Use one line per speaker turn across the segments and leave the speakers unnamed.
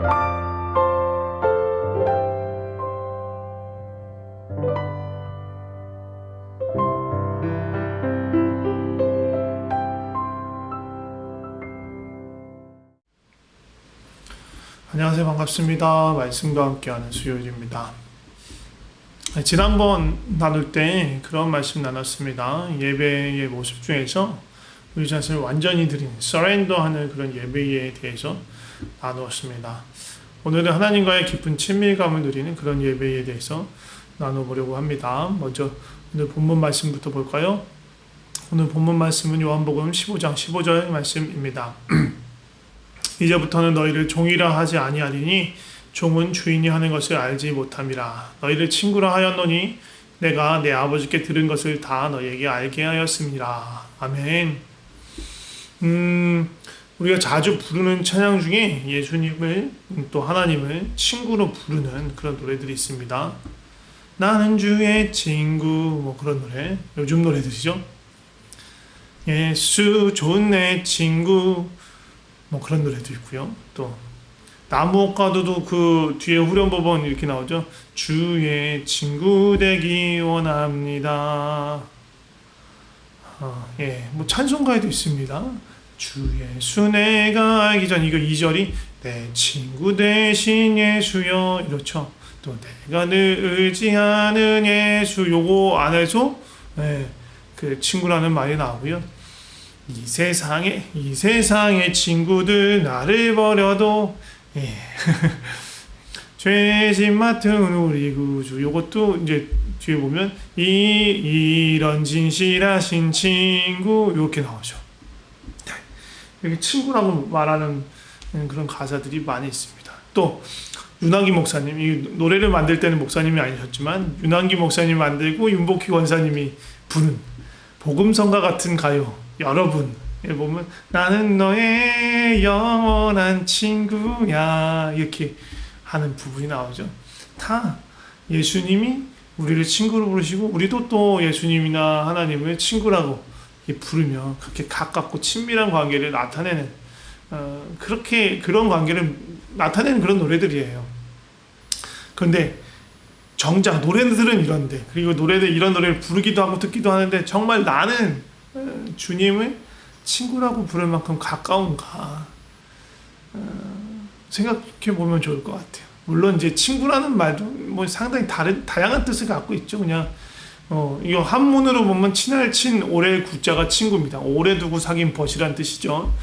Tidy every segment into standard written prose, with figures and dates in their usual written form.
안녕하세요. 반갑습니다. 말씀과 함께하는 수요일입니다. 지난번 나눌 때 그런 말씀 나눴습니다. 예배의 모습 중에서 우리 자신을 완전히 드리는 서렌더하는 그런 예배에 대해서 나누었습니다. 오늘은 하나님과의 깊은 친밀감을 누리는 그런 예배에 대해서 나눠보려고 합니다. 먼저 오늘 본문 말씀부터 볼까요? 오늘 본문 말씀은 요한복음 15장 15절 말씀입니다. 이제부터는 너희를 종이라 하지 아니하리니 종은 주인이 하는 것을 알지 못함이라. 너희를 친구라 하였노니 내가 내 아버지께 들은 것을 다 너희에게 알게 하였음이라. 아멘. 우리가 자주 부르는 찬양 중에 예수님을 또 하나님을 친구로 부르는 그런 노래들이 있습니다. 나는 주의 친구, 뭐 그런 노래, 요즘 노래들이죠. 예수 좋은 내 친구, 뭐 그런 노래도 있고요. 또 나무옥가도도 그 뒤에 후렴부분 이렇게 나오죠. 주의 친구 되기 원합니다. 뭐 찬송가에도 있습니다. 주 예수 내가 알기 전, 이거 2절이 내 친구 대신 예수여, 이렇죠. 또 내가 늘 의지하는 예수, 요거 안에서 그 친구라는 말이 나오고요. 이 세상의 친구들 나를 버려도 죄짐 맡은 우리 구주, 요것도 이제 뒤에 보면 이런 진실하신 친구, 이렇게 나오죠. 이렇게 친구라고 말하는 그런 가사들이 많이 있습니다. 또 윤한기 목사님, 이 노래를 만들 때는 목사님이 아니셨지만 윤한기 목사님이 만들고 윤복희 권사님이 부른 복음성가 같은 가요, 여러분 보면 나는 너의 영원한 친구야, 이렇게 하는 부분이 나오죠. 다 예수님이 우리를 친구로 부르시고 우리도 또 예수님이나 하나님을 친구라고 부르며 그렇게 가깝고 친밀한 관계를 나타내는 그렇게 그런 관계를 나타내는 그런 노래들이에요. 그런데 정작 노래들은 이런데, 그리고 노래들 이런 노래를 부르기도 하고 듣기도 하는데 정말 나는 주님을 친구라고 부를 만큼 가까운가 생각해 보면 좋을 것 같아요. 물론 이제 친구라는 말도 뭐 상당히 다양한 뜻을 갖고 있죠. 그냥 이거 한문으로 보면 친할 친 오래 구자가 친구입니다. 오래 두고 사귄 벗이란 뜻이죠.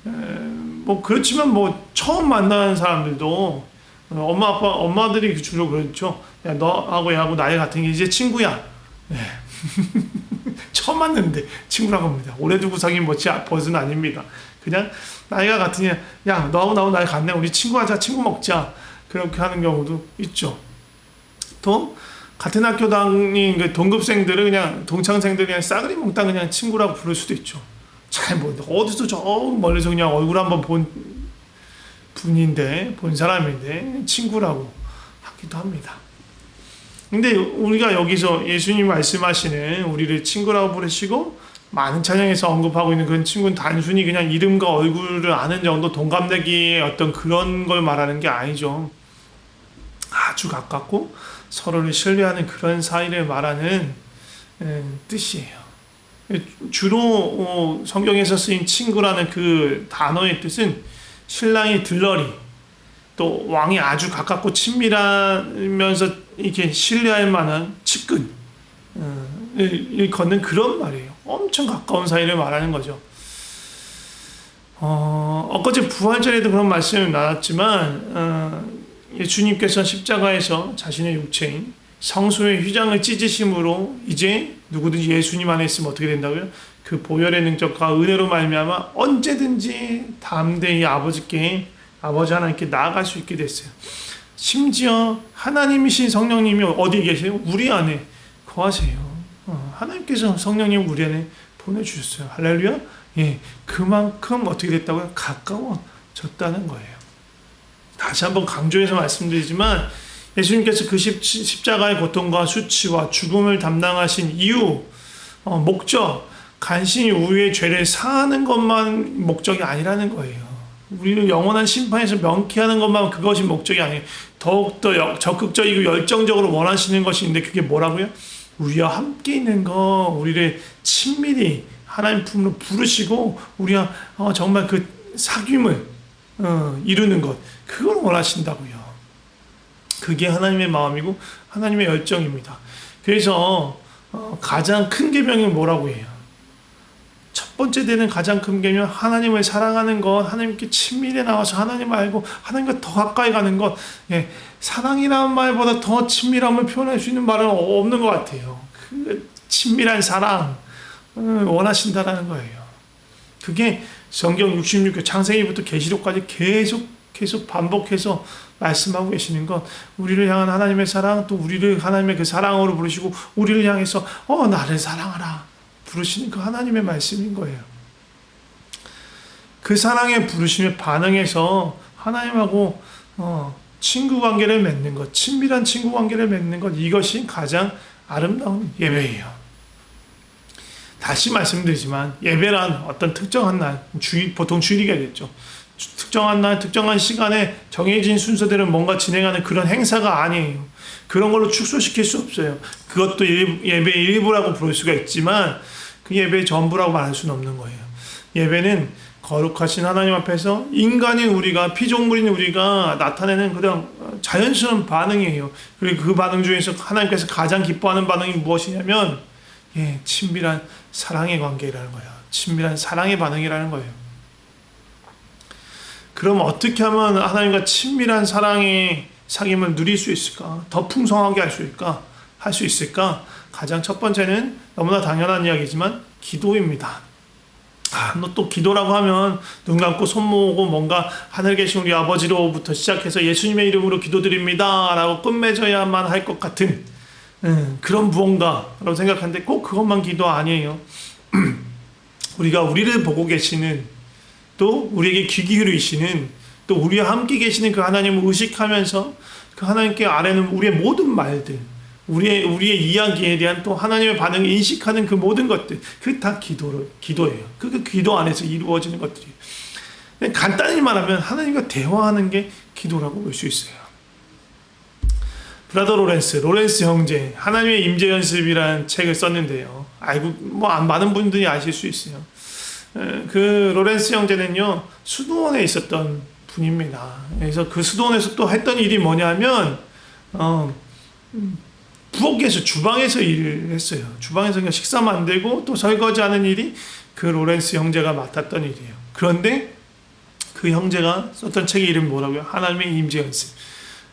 뭐 그렇지만 뭐 처음 만나는 사람들도 엄마들이 주로 그렇죠. 야, 너하고 얘하고 나이 같은 게 이제 친구야. 처음 만났는데 친구라고 합니다. 오래 두고 사귄 벗은 아닙니다. 그냥 나이가 같으니 야, 너하고 나하고 나이 같네, 우리 친구하자, 친구 먹자, 그렇게 하는 경우도 있죠. 또 같은 학교 다닌 그 동급생들을 그냥 동창생들 그냥 싸그리 몽땅 그냥 친구라고 부를 수도 있죠. 잘 모르는데 어디서 저 멀리서 그냥 얼굴 한번 본 분인데, 본 사람인데 친구라고 하기도 합니다. 근데 우리가 여기서 예수님 말씀하시는 우리를 친구라고 부르시고 많은 찬양에서 언급하고 있는 그런 친구는 단순히 그냥 이름과 얼굴을 아는 정도, 동갑내기의 어떤 그런 걸 말하는 게 아니죠. 아주 가깝고 서로를 신뢰하는 그런 사이를 말하는 뜻이에요. 주로 성경에서 쓰인 친구라는 그 단어의 뜻은 신랑이 들러리, 또 왕이 아주 가깝고 친밀하면서 이렇게 신뢰할 만한 측근, 걷는 그런 말이에요. 엄청 가까운 사이를 말하는 거죠. 엊그제 부활절에도 그런 말씀을 나눴지만 예수님께서 십자가에서 자신의 육체인 성소의 휘장을 찢으심으로 이제 누구든지 예수님 안에 있으면 어떻게 된다고요? 그 보혈의 능력과 은혜로 말미암아 언제든지 담대히 아버지 하나님께 나아갈 수 있게 됐어요. 심지어 하나님이신 성령님이 어디 계세요? 우리 안에 거하세요. 하나님께서 성령님 우리 안에 보내주셨어요. 할렐루야. 그만큼 어떻게 됐다고요? 가까워졌다는 거예요. 다시 한번 강조해서 말씀드리지만 예수님께서 그 십자가의 고통과 수치와 죽음을 담당하신 이유, 목적, 간신히 우리의 죄를 사하는 것만 목적이 아니라는 거예요. 우리를 영원한 심판에서 명쾌하는 것만 그것이 목적이 아니에요. 더욱더 적극적이고 열정적으로 원하시는 것이 있는데 그게 뭐라고요? 우리와 함께 있는 거, 우리를 친밀히 하나님 품으로 부르시고 우리와 정말 그 사귐을 이루는 것, 그걸 원하신다고요. 그게 하나님의 마음이고 하나님의 열정입니다. 그래서 가장 큰 계명이 뭐라고 해요? 첫 번째 되는 가장 큰 계명, 하나님을 사랑하는 것, 하나님께 친밀히 나와서 하나님을 알고 하나님과 더 가까이 가는 것. 예, 사랑이라는 말보다 더 친밀함을 표현할 수 있는 말은 없는 것 같아요. 그 친밀한 사랑 원하신다라는 거예요. 그게 성경 66교 창세기부터 계시록까지 계속 반복해서 말씀하고 계시는 것, 우리를 향한 하나님의 사랑, 또 우리를 하나님의 그 사랑으로 부르시고 우리를 향해서 나를 사랑하라 부르시는 그 하나님의 말씀인 거예요. 그 사랑에 부르심에 반응해서 하나님하고 친구 관계를 맺는 것, 친밀한 친구 관계를 맺는 것, 이것이 가장 아름다운 예배예요. 다시 말씀드리지만 예배란 어떤 특정한 날, 보통 주일이겠죠. 특정한 날, 특정한 시간에 정해진 순서대로 뭔가 진행하는 그런 행사가 아니에요. 그런 걸로 축소시킬 수 없어요. 그것도 예배의 일부라고 부를 수가 있지만 그 예배의 전부라고 말할 수는 없는 거예요. 예배는 거룩하신 하나님 앞에서 인간인 우리가, 피조물인 우리가 나타내는 그냥 자연스러운 반응이에요. 그리고 그 반응 중에서 하나님께서 가장 기뻐하는 반응이 무엇이냐면 친밀한 사랑의 관계라는 거예요. 친밀한 사랑의 반응이라는 거예요. 그럼 어떻게 하면 하나님과 친밀한 사랑의 사귐을 누릴 수 있을까? 더 풍성하게 할 수 있을까? 가장 첫 번째는 너무나 당연한 이야기지만 기도입니다. 또 기도라고 하면 눈 감고 손 모으고 뭔가 하늘에 계신 우리 아버지로부터 시작해서 예수님의 이름으로 기도드립니다 라고 끝맺어야만 할 것 같은 그런 무언가라고 생각하는데 꼭 그것만 기도 아니에요. 우리가 우리를 보고 계시는, 또 우리에게 귀 기울이시는, 또 우리와 함께 계시는 그 하나님을 의식하면서 그 하나님께 아뢰는 우리의 모든 말들, 우리의 이야기에 대한 또 하나님의 반응을 인식하는 그 모든 것들, 그게 다 기도예요. 그 기도 안에서 이루어지는 것들이에요. 간단히 말하면 하나님과 대화하는 게 기도라고 볼 수 있어요. 브라더 로렌스 형제, 하나님의 임재 연습이라는 책을 썼는데요. 많은 분들이 아실 수 있어요. 그 로렌스 형제는요, 수도원에 있었던 분입니다. 그래서 그 수도원에서 또 했던 일이 뭐냐면, 부엌에서, 주방에서 일을 했어요. 주방에서 그냥 식사 만들고 또 설거지하는 일이 그 로렌스 형제가 맡았던 일이에요. 그런데 그 형제가 썼던 책의 이름이 뭐라고요? 하나님의 임재 연습.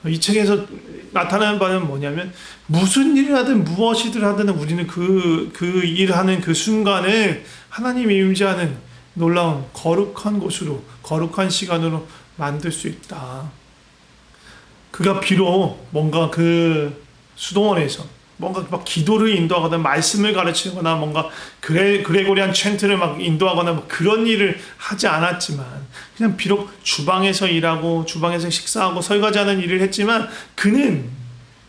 이 책에서 나타나는 바는 뭐냐면, 무슨 일을 하든 무엇이든 하든 우리는 그 일하는 그 순간을 하나님이 임재하는 놀라운 거룩한 곳으로, 거룩한 시간으로 만들 수 있다. 그가 비록 뭔가 그 수동원에서 뭔가 막 기도를 인도하거나 말씀을 가르치거나 뭔가 그레고리안 챈트를 막 인도하거나 뭐 그런 일을 하지 않았지만, 그냥 비록 주방에서 일하고 주방에서 식사하고 설거지하는 일을 했지만 그는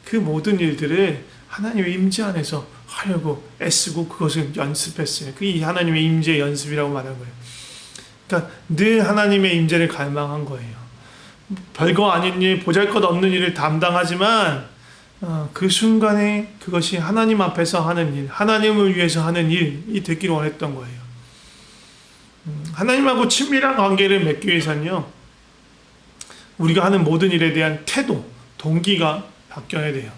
그 모든 일들을 하나님의 임재 안에서 하려고 애쓰고 그것을 연습했어요. 그게 하나님의 임재 연습이라고 말하는 거예요. 그러니까 늘 하나님의 임재를 갈망한 거예요. 별거 아닌 일, 보잘것없는 일을 담당하지만 그 순간에 그것이 하나님 앞에서 하는 일, 하나님을 위해서 하는 일이 되기를 원했던 거예요. 하나님하고 친밀한 관계를 맺기 위해서는요, 우리가 하는 모든 일에 대한 태도, 동기가 바뀌어야 돼요.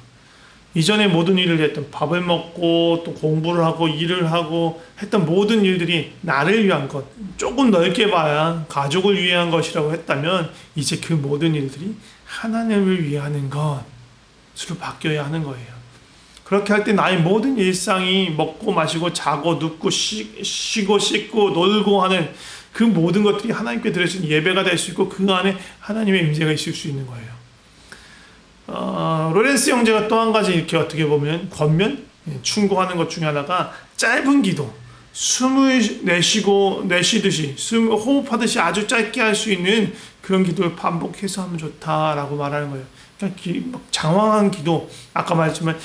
이전에 모든 일을 했던, 밥을 먹고 또 공부를 하고 일을 하고 했던 모든 일들이 나를 위한 것, 조금 넓게 봐야 가족을 위한 것이라고 했다면, 이제 그 모든 일들이 하나님을 위하는 것으로 바뀌어야 하는 거예요. 그렇게 할 때 나의 모든 일상이 먹고 마시고 자고 눕고 쉬고 씻고 놀고 하는 그 모든 것들이 하나님께 드려진 예배가 될 수 있고, 그 안에 하나님의 임재가 있을 수 있는 거예요. 로렌스 형제가 또 한 가지 이렇게 어떻게 보면 충고하는 것 중에 하나가 짧은 기도, 숨을 내쉬듯이 호흡하듯이 아주 짧게 할 수 있는 그런 기도를 반복해서 하면 좋다라고 말하는 거예요. 그러니까 장황한 기도, 아까 말했지만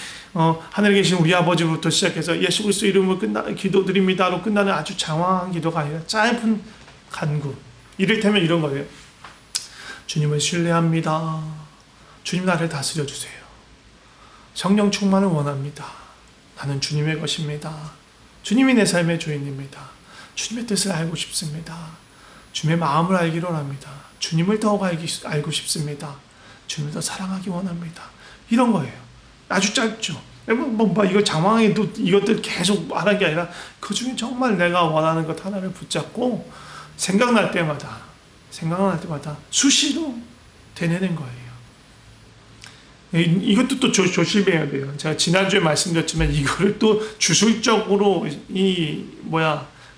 하늘에 계신 우리 아버지부터 시작해서 예수 그리스도 이름으로 기도드립니다로 끝나는 아주 장황한 기도가 아니라 짧은 간구, 이를테면 이런 거예요. 주님을 신뢰합니다. 주님 나를 다스려 주세요. 성령 충만을 원합니다. 나는 주님의 것입니다. 주님이 내 삶의 주인입니다. 주님의 뜻을 알고 싶습니다. 주님의 마음을 알기를 원합니다. 주님을 더욱 알고 싶습니다. 주님을 더 사랑하기 원합니다. 이런 거예요. 아주 짧죠. 이거 장황하게 이것들 계속 하는 게 아니라 그 중에 정말 내가 원하는 것 하나를 붙잡고 생각날 때마다 수시로 되뇌는 거예요. 이것도 또 조심해야 돼요. 제가 지난주에 말씀드렸지만 이거를 또 주술적으로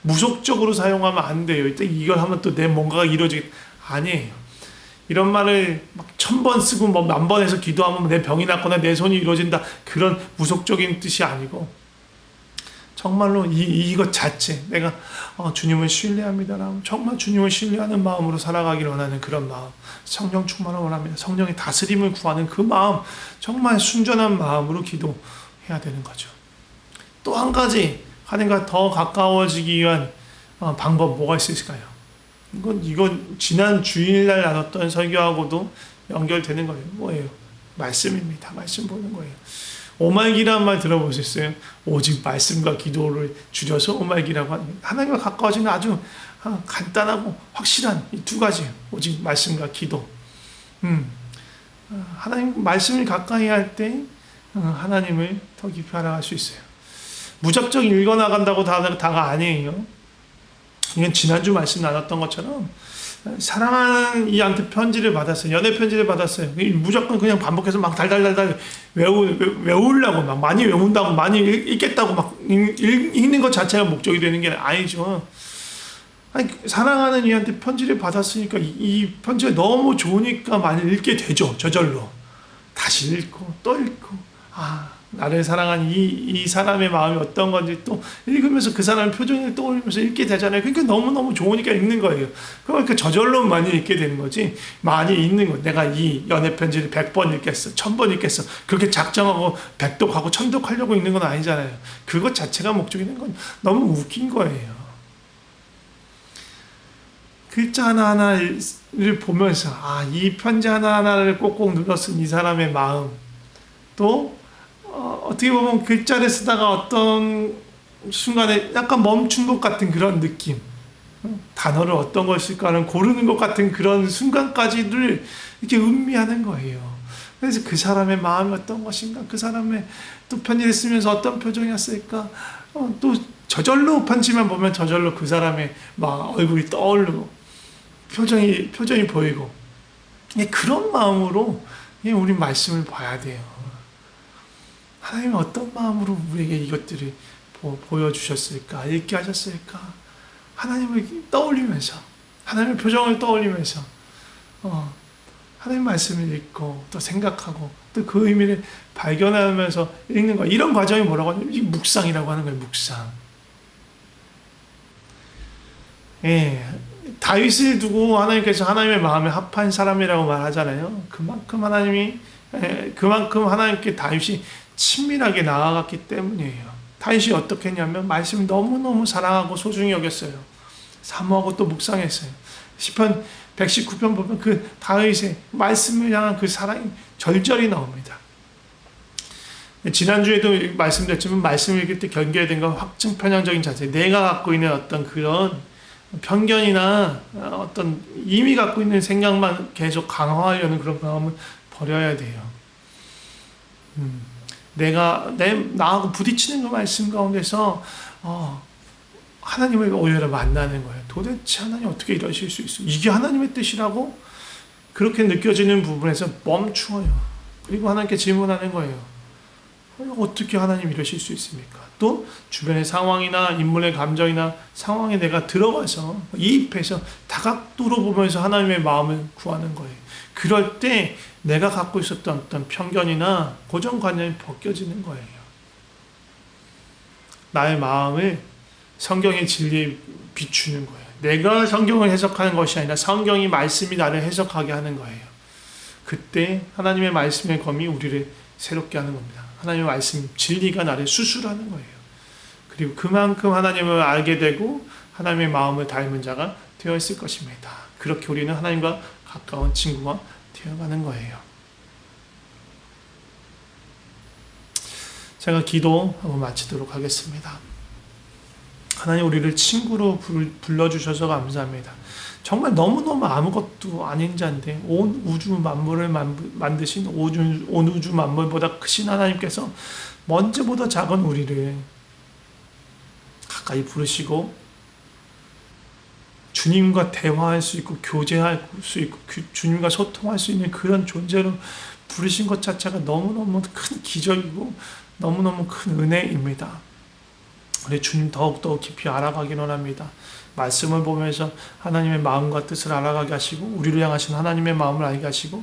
무속적으로 사용하면 안 돼요. 이걸 하면 또 내 뭔가가 이루어지겠 아니에요. 이런 말을 막 1000번 쓰고 뭐 10,000번 해서 기도하면 내 병이 낫거나 내 손이 이루어진다. 그런 무속적인 뜻이 아니고 정말로 이것 자체 내가 주님을 신뢰합니다라고 정말 주님을 신뢰하는 마음으로 살아가기를 원하는 그런 마음, 성령 충만을 원합니다. 성령의 다스림을 구하는 그 마음, 정말 순전한 마음으로 기도해야 되는 거죠. 또 한 가지 하나님과 더 가까워지기 위한 방법 뭐가 있을까요? 이건 지난 주일날 나눴던 설교하고도 연결되는 거예요. 뭐예요? 말씀입니다. 말씀 보는 거예요. 오말기란 말 들어보셨어요? 오직 말씀과 기도를 줄여서 오말기라고 합니다. 하나님과 가까워지는 아주 간단하고 확실한 이 두 가지예요. 오직 말씀과 기도. 하나님 말씀을 가까이 할 때 하나님을 더 깊이 알아갈 수 있어요. 무작정 읽어나간다고 다가 아니에요. 이건 지난주 말씀 나눴던 것처럼 사랑하는 이한테 편지를 받았어요. 연애 편지를 받았어요. 무조건 그냥 반복해서 막 달달달달 외우려고 막 많이 외운다고 많이 읽겠다고 막 읽는 것 자체가 목적이 되는 게 아니죠. 아니, 사랑하는 이한테 편지를 받았으니까 이 편지가 너무 좋으니까 많이 읽게 되죠. 저절로 다시 읽고 또 읽고 나를 사랑한 이 사람의 마음이 어떤 건지 또 읽으면서 그 사람의 표정을 떠올리면서 읽게 되잖아요. 그러니까 너무너무 좋으니까 읽는 거예요. 그러니까 저절로 많이 읽게 되는 거지. 많이 읽는 거. 내가 이 연애 편지를 100번 읽겠어. 1000번 읽겠어. 그렇게 작정하고 100독하고 1000독하려고 읽는 건 아니잖아요. 그것 자체가 목적이 되는 건 너무 웃긴 거예요. 글자 하나하나를 보면서 이 편지 하나하나를 꼭꼭 눌러 쓴 이 사람의 마음, 또 어떻게 보면 글자를 쓰다가 어떤 순간에 약간 멈춘 것 같은 그런 느낌, 단어를 어떤 걸 쓸까를 고르는 것 같은 그런 순간까지를 이렇게 음미하는 거예요. 그래서 그 사람의 마음이 어떤 것인가, 그 사람의 또 편지를 쓰면서 어떤 표정이었을까, 또 저절로 편지만 보면 저절로 그 사람의 막 얼굴이 떠오르고 표정이 보이고, 그런 마음으로 우리 말씀을 봐야 돼요. 하나님은 어떤 마음으로 우리에게 이것들을 보여주셨을까, 읽게 하셨을까? 하나님을 떠올리면서, 하나님의 표정을 떠올리면서, 하나님 말씀을 읽고, 또 생각하고, 또 그 의미를 발견하면서 읽는 거. 이런 과정이 뭐라고 하냐면, 이 묵상이라고 하는 거예요, 묵상. 다윗을 두고 하나님께서 하나님의 마음에 합한 사람이라고 말하잖아요. 그만큼 하나님께 다윗이 친밀하게 나아갔기 때문이에요. 다윗이 어떻게 했냐면 말씀을 너무너무 사랑하고 소중히 여겼어요. 사모하고 또 묵상했어요. 시편 119편 보면 그 다윗의 말씀을 향한 그 사랑이 절절히 나옵니다. 지난주에도 말씀드렸지만 말씀을 읽을 때 경계해야 되는 건 확증 편향적인 자세, 내가 갖고 있는 어떤 그런 편견이나 어떤 이미 갖고 있는 생각만 계속 강화하려는 그런 마음을 버려야 돼요. 나하고 부딪히는 그 말씀 가운데서 하나님을 오히려 만나는 거예요. 도대체 하나님 어떻게 이러실 수 있어? 이게 하나님의 뜻이라고? 그렇게 느껴지는 부분에서 멈추어요. 그리고 하나님께 질문하는 거예요. 어떻게 하나님 이러실 수 있습니까? 또 주변의 상황이나 인물의 감정이나 상황에 내가 들어가서 이입해서 다각도로 보면서 하나님의 마음을 구하는 거예요. 그럴 때 내가 갖고 있었던 어떤 편견이나 고정관념이 벗겨지는 거예요. 나의 마음을 성경의 진리에 비추는 거예요. 내가 성경을 해석하는 것이 아니라 성경이 말씀이 나를 해석하게 하는 거예요. 그때 하나님의 말씀의 검이 우리를 새롭게 하는 겁니다. 하나님의 말씀, 진리가 나를 수술하는 거예요. 그리고 그만큼 하나님을 알게 되고 하나님의 마음을 닮은 자가 되어 있을 것입니다. 그렇게 우리는 하나님과 가까운 친구가 되어가는 거예요. 제가 기도하고 마치도록 하겠습니다. 하나님, 우리를 친구로 불러주셔서 감사합니다. 정말 너무너무 아무것도 아닌 자인데 온 우주 만물을 만드신 온 우주 만물보다 크신 하나님께서 먼지보다 작은 우리를 가까이 부르시고 주님과 대화할 수 있고 교제할 수 있고 주님과 소통할 수 있는 그런 존재로 부르신 것 자체가 너무너무 큰 기적이고 너무너무 큰 은혜입니다. 우리 주님 더욱더 깊이 알아가기를 원합니다. 말씀을 보면서 하나님의 마음과 뜻을 알아가게 하시고 우리를 향하신 하나님의 마음을 알게 하시고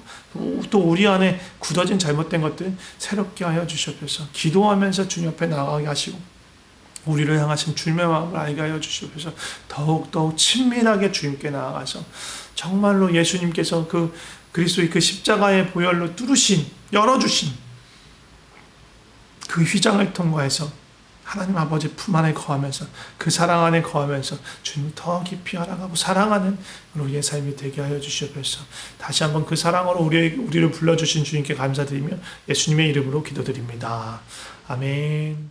또 우리 안에 굳어진 잘못된 것들 새롭게 하여 주시옵소서. 기도하면서 주님 앞에 나아가게 하시고 우리를 향하신 주님의 마음을 알게 하여 주시옵소서. 더욱더욱 친밀하게 주님께 나아가서 정말로 예수님께서 그 그리스도의 그 십자가의 보혈로 열어주신 그 휘장을 통과해서 하나님 아버지 품 안에 거하면서 그 사랑 안에 거하면서 주님 더 깊이 알아가고 사랑하는 우리의 삶이 되게 하여 주시옵소서. 다시 한번 그 사랑으로 우리를 불러주신 주님께 감사드리며 예수님의 이름으로 기도드립니다. 아멘.